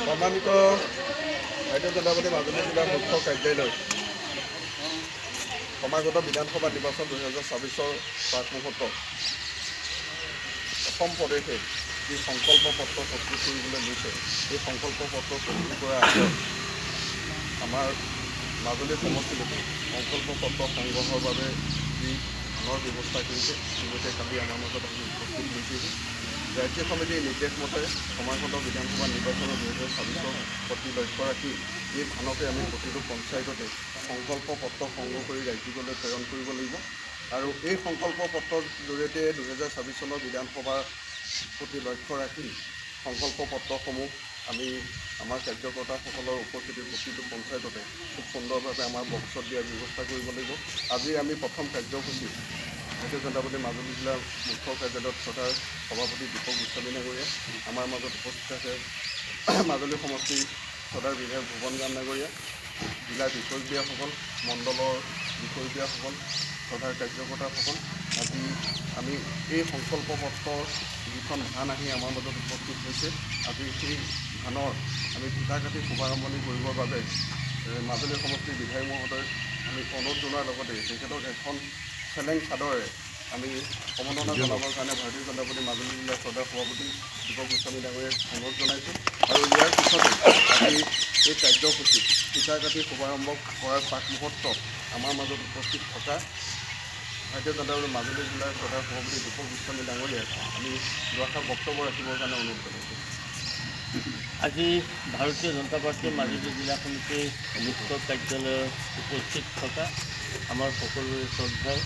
সম্মানিত ভাৰতীয় জনতা পাৰ্টি মাজুলী জিলাৰ মুখ্য কাৰ্যালয় সমাগত বিধানসভা নিৰ্বাচন 2024 প্ৰাক মুহূৰ্তত অসম প্ৰদেশে যি সংকল্প পত্ৰ প্ৰস্তুত কৰিবলৈ লৈছে এই সংকল্প পত্ৰ প্ৰস্তুত কৰাৰ আগত আমাৰ মাজুলী সমষ্টিত সংকল্প পত্ৰ সংগ্ৰহৰ বাবে যি ধনৰ ব্যৱস্থা কৰিছে ইতিমধ্যে কালি আমাৰ মাজত আমি উপস্থিত হৈছিলোঁ। ৰাজ্যিক সমিতিৰ নিৰ্দেশ মতে সমাগত বিধানসভা নিৰ্বাচনৰ 2024 প্ৰতি লক্ষ্য ৰাখি এই ধানকে আমি প্ৰতিটো পঞ্চায়ততে সংকল্প পত্ৰ সংগ্ৰহ কৰি ৰাজ্যিকলৈ প্ৰেৰণ কৰিব লাগিব আৰু এই সংকল্প পত্ৰৰ জৰিয়তে 2024 চনৰ বিধানসভাৰ প্ৰতি লক্ষ্য ৰাখি সংকল্প পত্ৰসমূহ আমি আমাৰ কাৰ্যকৰ্তাসকলৰ উপস্থিতি প্ৰতিটো পঞ্চায়ততে খুব সুন্দৰভাৱে আমাৰ বক্সত দিয়াৰ ব্যৱস্থা কৰিব লাগিব। আজি আমি প্ৰথম কাৰ্যসূচী ভাৰতীয় জনতা পাৰ্টি মাজুলী জিলাৰ মুখ্য কাৰ্যালয়ত তথা সভাপতি দীপক গোস্বামী ডাঙৰীয়া, আমাৰ মাজত উপস্থিত আছে মাজুলী সমষ্টিৰ সদাৰ বিধায়ক ভুৱন গান ডাঙৰীয়া, জিলাৰ বিষয়ববীয়াসকল, মণ্ডলৰ বিষয়ববীয়াসকল, সদাৰ কাৰ্যকৰ্তাসকল। আজি আমি এই সংকল্প পত্ৰৰ যিখন ধান আহি আমাৰ মাজত উপস্থিত হৈছে, আজি সেই ধানৰ আমি ফিতা কাটি শুভাৰম্ভণি কৰিবৰ বাবে মাজুলী সমষ্টিৰ বিধায়ক মহোদয় আমি অনুৰোধ জনোৱাৰ লগতে তেখেতক এখন চেলেং চাদৰে আমি সম্বৰ্ধনা জনাবৰ কাৰণে ভাৰতীয় জনতা পাৰ্টি মাজুলী জিলাৰ সদৰ সভাপতি দীপক গোস্বামী ডাঙৰীয়াক অনুৰোধ জনাইছোঁ। আৰু ইয়াৰ পিছতে আজি এই কাৰ্যসূচীত ফিতা কাটি শুভাৰম্ভ কৰাৰ প্ৰাক মুহূৰ্তত আমাৰ মাজত উপস্থিত থকা ভাৰতীয় জনতা পাৰ্টি মাজুলী জিলাৰ সদৰ সভাপতি দীপক গোস্বামী ডাঙৰীয়াক আমি দুআষাৰ বক্তব্য ৰাখিবৰ কাৰণে অনুৰোধ জনাইছোঁ। আজি ভাৰতীয় জনতা পাৰ্টীৰ মাজুলী জিলা সমিতিৰ মুখ্য কাৰ্যালয়ত উপস্থিত থকা আমাৰ সকলোৰে শ্ৰদ্ধাৰ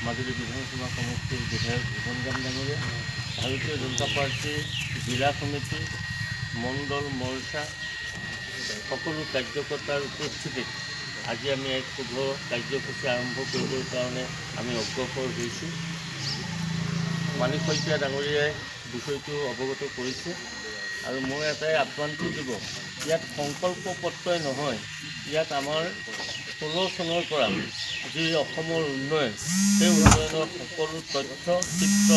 মাজুলী বিধানসভা সমষ্টিৰ বিধায়ক ভুৱন গান ডাঙৰীয়া, ভাৰতীয় জনতা পাৰ্টীৰ জিলা সমিতি, মণ্ডল মৰ্চা সকলো কাৰ্যকৰ্তাৰ উপস্থিতিত আজি আমি এক শুভ কাৰ্যসূচী আৰম্ভ কৰিবৰ কাৰণে আমি অগ্ৰসৰ হৈছোঁ। মাণিক শইকীয়া ডাঙৰীয়াই বিষয়টো অৱগত কৰিছে আৰু মই এটাই আহ্বানটো দিব, ইয়াত সংকল্প পত্ৰই নহয়, ইয়াত আমাৰ 16 চনৰ পৰা যি অসমৰ উন্নয়ন সেই উন্নয়নৰ সকলো তথ্য চিত্ৰ